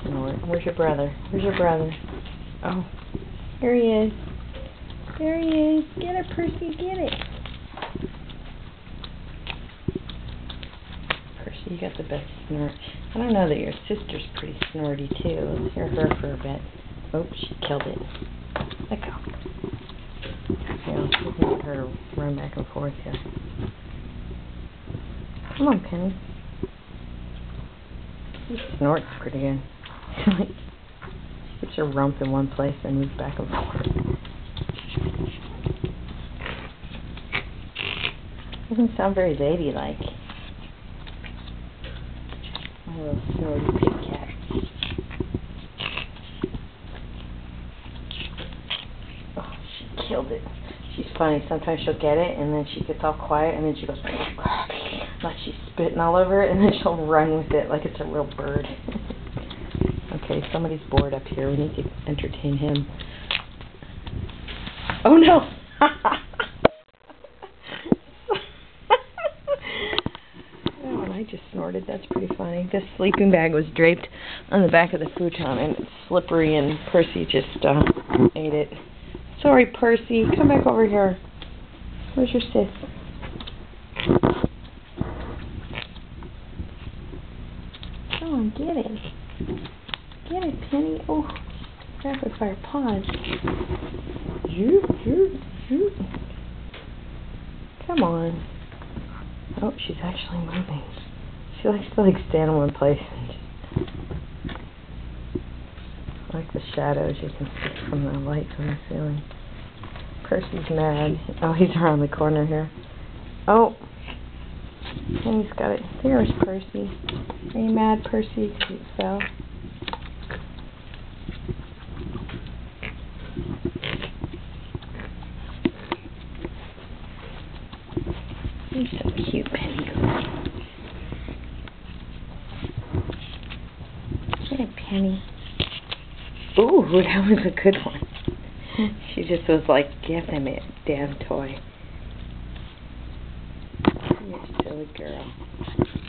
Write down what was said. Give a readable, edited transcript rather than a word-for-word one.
Snort. Where's your brother? Where's your brother? Oh, here he is. There he is. Get it, Percy, get it. Percy, you got the best snort. I don't know that your sister's pretty snorty, too. Let's hear her for a bit. Oh, she killed it. Let go. Yeah, we can get her to run back and forth here. Come on, Penny. She snorts pretty good. She puts her rump in one place and moves back and forth. Doesn't sound very ladylike. My little snorty pig cat. Oh, she killed it. She's funny. Sometimes she'll get it, and then she gets all quiet, and then she goes like she's spitting all over it, and then she'll run with it like it's a real bird. Okay, somebody's bored up here. We need to entertain him. Oh no! Oh, and I just snorted. That's pretty funny. This sleeping bag was draped on the back of the futon, and it's slippery, and Percy just ate it. Sorry, Percy. Come back over here. Where's your sis? Come on, get it. Get it, Penny. Oh, grab it by her paws. Zoop, zoop, zoop. Come on. Oh, she's actually moving. She likes to stand in one place and just like the shadows you can see from the light from the ceiling. Percy's mad. Oh, he's around the corner here. Oh, Penny's got it. There's Percy. Are you mad, Percy, because you fell? You're so cute, Penny. Get it, Penny. Ooh, that was a good one. She just was like, give him a damn toy. You silly girl.